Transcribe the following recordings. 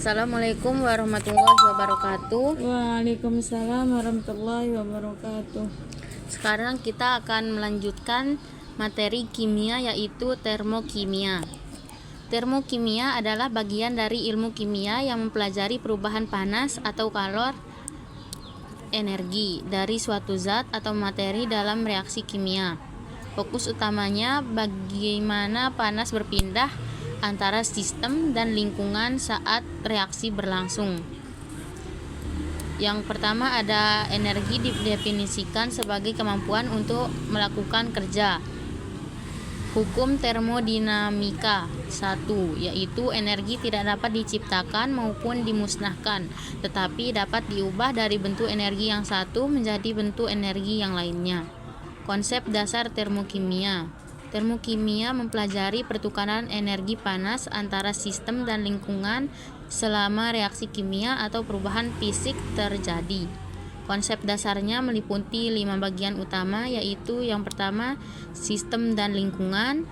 Assalamualaikum warahmatullahi wabarakatuh. Waalaikumsalam warahmatullahi wabarakatuh. Sekarang kita akan melanjutkan materi kimia, yaitu termokimia. Termokimia adalah bagian dari ilmu kimia yang mempelajari perubahan panas atau kalor energi dari suatu zat atau materi dalam reaksi kimia. Fokus utamanya bagaimana panas berpindah antara sistem dan lingkungan saat reaksi berlangsung. Yang pertama ada energi didefinisikan sebagai kemampuan untuk melakukan kerja. Hukum termodinamika 1, yaitu energi tidak dapat diciptakan maupun dimusnahkan, tetapi dapat diubah dari bentuk energi yang satu menjadi bentuk energi yang lainnya. Konsep dasar termokimia. Termokimia mempelajari pertukaran energi panas antara sistem dan lingkungan selama reaksi kimia atau perubahan fisik terjadi. Konsep dasarnya meliputi 5 bagian utama, yaitu yang pertama, sistem dan lingkungan,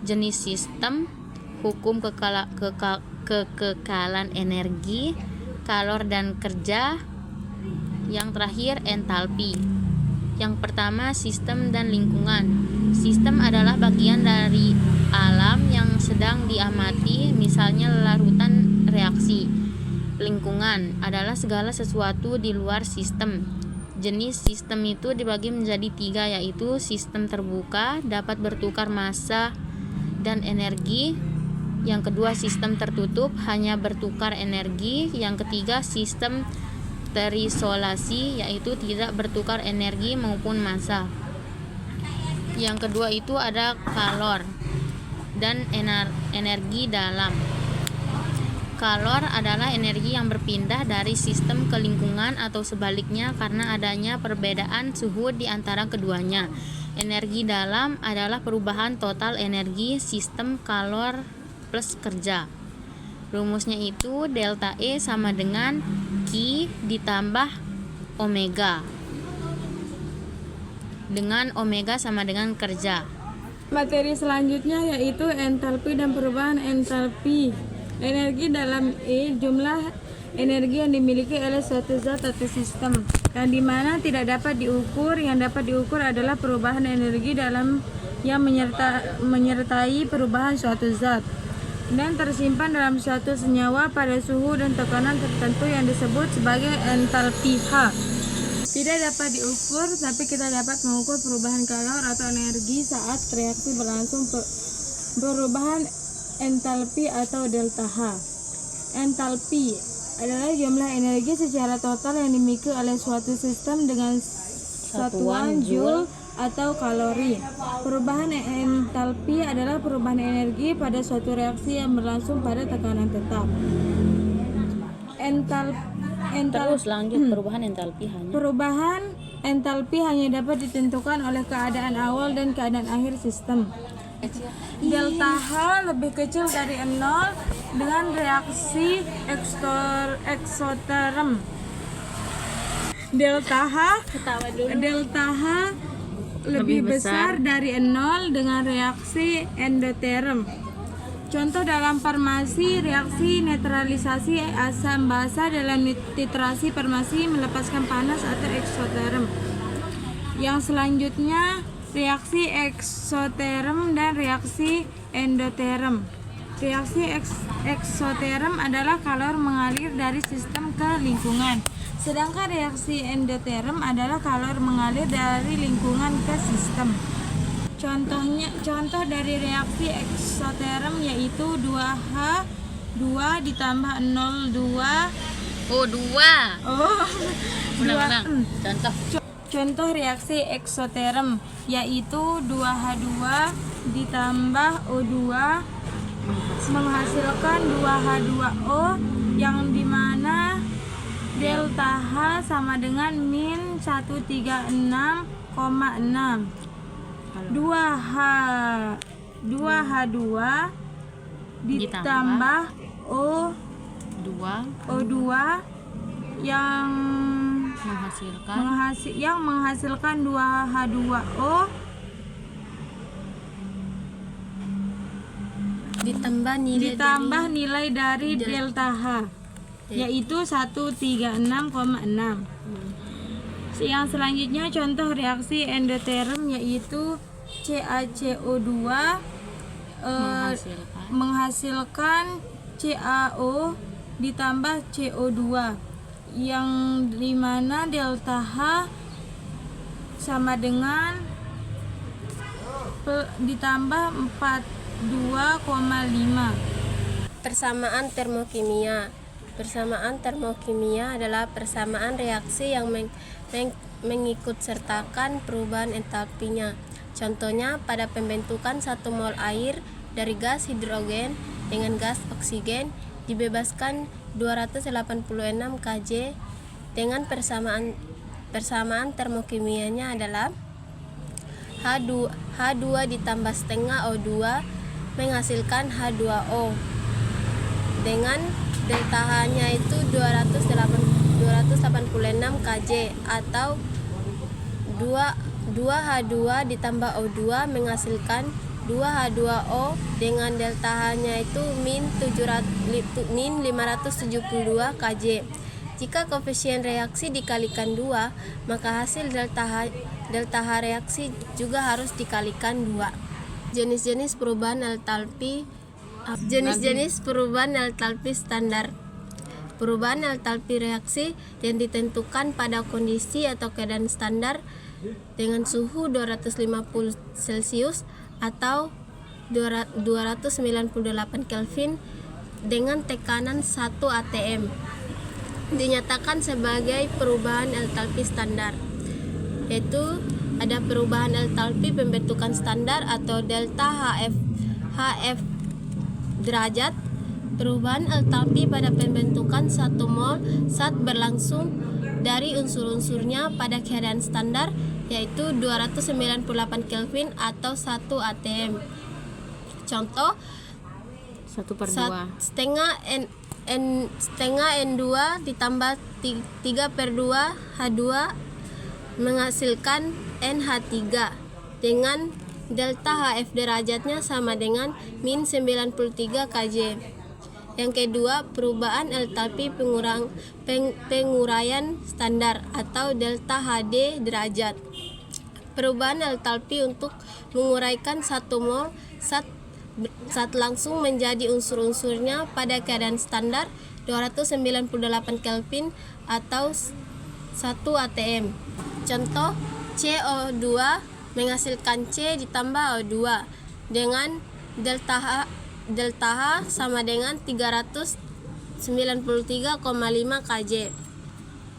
jenis sistem, hukum kekekalan energi, kalor dan kerja, yang terakhir entalpi. Yang pertama, sistem dan lingkungan. Sistem adalah bagian dari alam yang sedang diamati, misalnya larutan reaksi. Lingkungan adalah segala sesuatu di luar sistem. Jenis sistem itu dibagi menjadi 3, yaitu sistem terbuka, dapat bertukar massa dan energi. Yang kedua, sistem tertutup, hanya bertukar energi. Yang ketiga, sistem terisolasi, yaitu tidak bertukar energi maupun massa. Yang kedua itu ada kalor dan energi dalam. Kalor adalah energi yang berpindah dari sistem ke lingkungan atau sebaliknya karena adanya perbedaan suhu di antara keduanya. Energi dalam adalah perubahan total energi sistem kalor plus kerja. Rumusnya itu delta E sama dengan Q ditambah omega, dengan omega sama dengan kerja. Materi selanjutnya yaitu entalpi dan perubahan entalpi. Energi dalam E, jumlah energi yang dimiliki oleh suatu zat atau sistem, yang dimana tidak dapat diukur. Yang dapat diukur adalah perubahan energi dalam yang menyertai perubahan suatu zat dan tersimpan dalam suatu senyawa pada suhu dan tekanan tertentu yang disebut sebagai entalpi H. Tidak dapat diukur, tapi kita dapat mengukur perubahan kalor atau energi saat reaksi berlangsung. Perubahan entalpi atau delta H. Entalpi adalah jumlah energi secara total yang dimiliki oleh suatu sistem dengan satuan joule atau kalori. Perubahan entalpi adalah perubahan energi pada suatu reaksi yang berlangsung pada tekanan tetap. Terus lanjut, perubahan entalpi hanya dapat ditentukan oleh keadaan awal dan keadaan akhir sistem. Delta H lebih kecil dari 0 dengan reaksi eksoterm. Delta H lebih besar dari 0 dengan reaksi endoterm. Contoh dalam farmasi, reaksi netralisasi asam basa dalam titrasi farmasi melepaskan panas atau eksoterm. Yang selanjutnya, reaksi eksoterm dan reaksi endoterm. Reaksi eksoterm adalah kalor mengalir dari sistem ke lingkungan, sedangkan reaksi endoterm adalah kalor mengalir dari lingkungan ke sistem. Contoh dari reaksi eksoterm yaitu 2H2 ditambah 02 Contoh reaksi eksoterm yaitu 2H2 ditambah O2 menghasilkan 2H2O, yang dimana delta H sama dengan min 136,6. 2H2 ditambah O2 yang menghasilkan 2H2O ditambah nilai dari delta H. yaitu 136,6. Yang selanjutnya contoh reaksi endoterm yaitu CaCO2 menghasilkan CaO ditambah CO2 yang dimana delta H sama dengan ditambah 42,5. Persamaan termokimia. Persamaan termokimia adalah persamaan reaksi yang mengikut sertakan perubahan entalpinya. Contohnya pada pembentukan 1 mol air dari gas hidrogen dengan gas oksigen dibebaskan 286 Kj dengan persamaan termokimianya adalah H2 ditambah setengah O2 menghasilkan H2O dengan delta H-nya itu 286 Kj atau 2H2 ditambah O2 menghasilkan 2H2O dengan delta H-nya itu min 572 Kj. Jika koefisien reaksi dikalikan 2, maka hasil delta H reaksi juga harus dikalikan 2. Jenis-jenis perubahan entalpi standar. Perubahan entalpi reaksi yang ditentukan pada kondisi atau keadaan standar dengan suhu 250 Celcius atau 298 Kelvin dengan tekanan 1 atm dinyatakan sebagai perubahan entalpi standar, yaitu ada perubahan entalpi pembentukan standar atau delta HF derajat, perubahan entalpi pada pembentukan 1 mol saat berlangsung dari unsur-unsurnya pada keadaan standar yaitu 298 Kelvin atau 1 atm. Contoh 1/2 setengah N2 ditambah 3/2 H2 menghasilkan NH3 dengan delta HF derajatnya sama dengan min 93 Kj. Yang kedua, perubahan entalpi penguraian standar atau delta HD derajat. Perubahan entalpi untuk menguraikan 1 mol saat langsung menjadi unsur-unsurnya pada keadaan standar 298 Kelvin atau 1 atm. Contoh, CO2 menghasilkan C ditambah O2 dengan delta H sama dengan 393,5 Kj.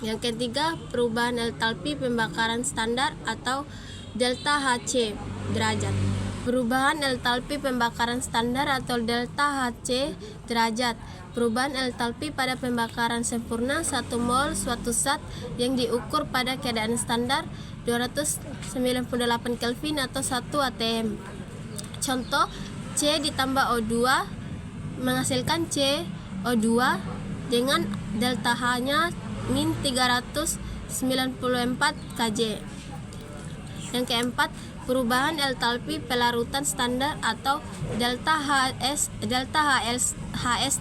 Yang ketiga, perubahan entalpi pembakaran standar atau delta HC derajat. Perubahan entalpi pembakaran standar atau delta HC derajat. Perubahan entalpi pada pembakaran sempurna 1 mol suatu zat yang diukur pada keadaan standar 298 Kelvin atau 1 atm. Contoh, C ditambah O2 menghasilkan CO2 dengan delta H-nya min 394 Kj. Yang keempat, perubahan entalpi pelarutan standar atau delta HS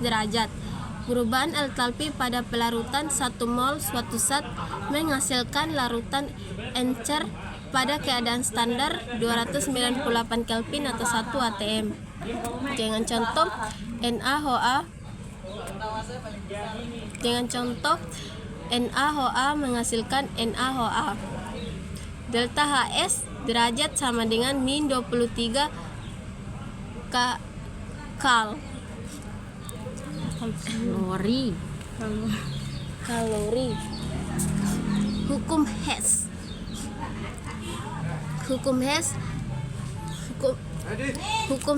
derajat. Perubahan entalpi pada pelarutan 1 mol suatu zat menghasilkan larutan encer pada keadaan standar 298 Kelvin atau 1 atm. Dengan contoh NaHA menghasilkan NaHA. Delta HS derajat sama dengan min 23 kalori. Hukum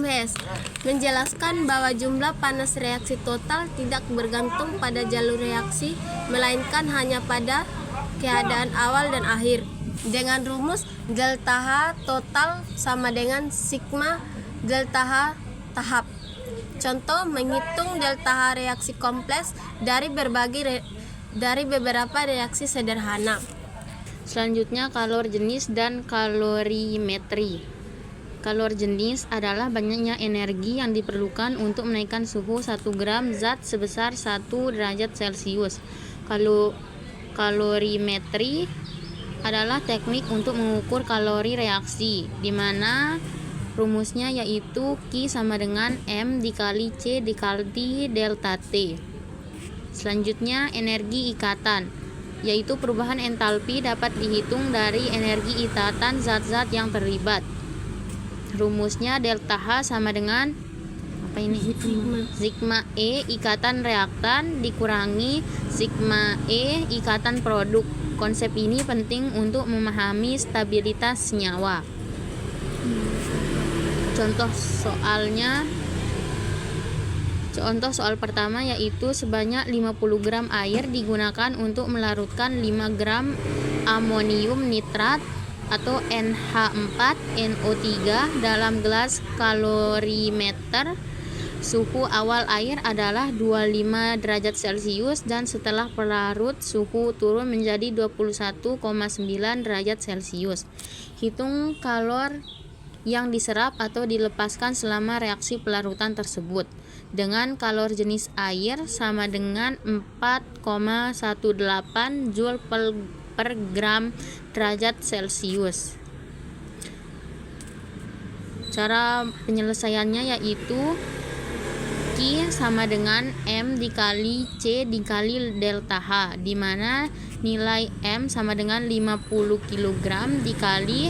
Hess menjelaskan bahwa jumlah panas reaksi total tidak bergantung pada jalur reaksi, melainkan hanya pada keadaan awal dan akhir. Dengan rumus delta H total sama dengan sigma delta H tahap. Contoh, menghitung delta H reaksi kompleks dari beberapa reaksi sederhana. Selanjutnya, kalor jenis dan kalorimetri. Kalor jenis adalah banyaknya energi yang diperlukan untuk menaikkan suhu 1 gram zat sebesar 1 derajat Celcius. Kalorimetri adalah teknik untuk mengukur kalori reaksi, di mana rumusnya yaitu Q sama dengan M dikali C dikali delta T. Selanjutnya, energi ikatan, yaitu perubahan entalpi dapat dihitung dari energi ikatan zat-zat yang terlibat. Rumusnya delta H sama dengan sigma E ikatan reaktan dikurangi sigma E ikatan produk. Konsep ini penting untuk memahami stabilitas senyawa. Contoh soal pertama yaitu sebanyak 50 gram air digunakan untuk melarutkan 5 gram amonium nitrat atau NH4NO3 dalam gelas. Kalorimeter. Suhu awal air adalah 25 derajat Celcius dan setelah pelarut suhu turun menjadi 21,9 derajat Celcius. Hitung kalor yang diserap atau dilepaskan selama reaksi pelarutan tersebut. Dengan kalor jenis air sama dengan 4,18 Joule per gram derajat Celcius. Cara penyelesaiannya yaitu Q sama dengan M dikali C dikali delta H, di mana nilai M sama dengan 50 kg dikali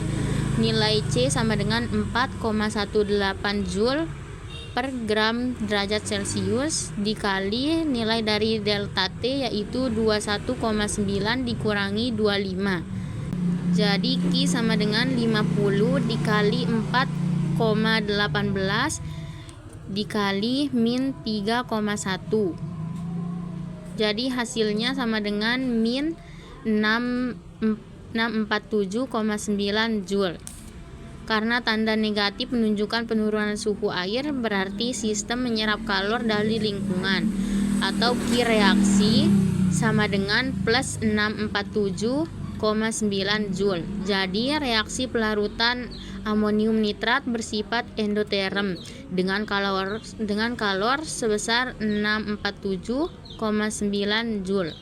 nilai C sama dengan 4,18 Joule per gram derajat Celcius dikali nilai dari delta T yaitu 21,9 dikurangi 25. Jadi Q sama dengan 50 dikali 4,18 dikali min 3,1. Jadi hasilnya sama dengan min 647,9 Joule. Karena tanda negatif menunjukkan penurunan suhu air, berarti sistem menyerap kalor dari lingkungan, atau Q reaksi sama dengan plus 647,9 Joule. Jadi reaksi pelarutan amonium nitrat bersifat endoterm dengan kalor sebesar 647,9 Joule.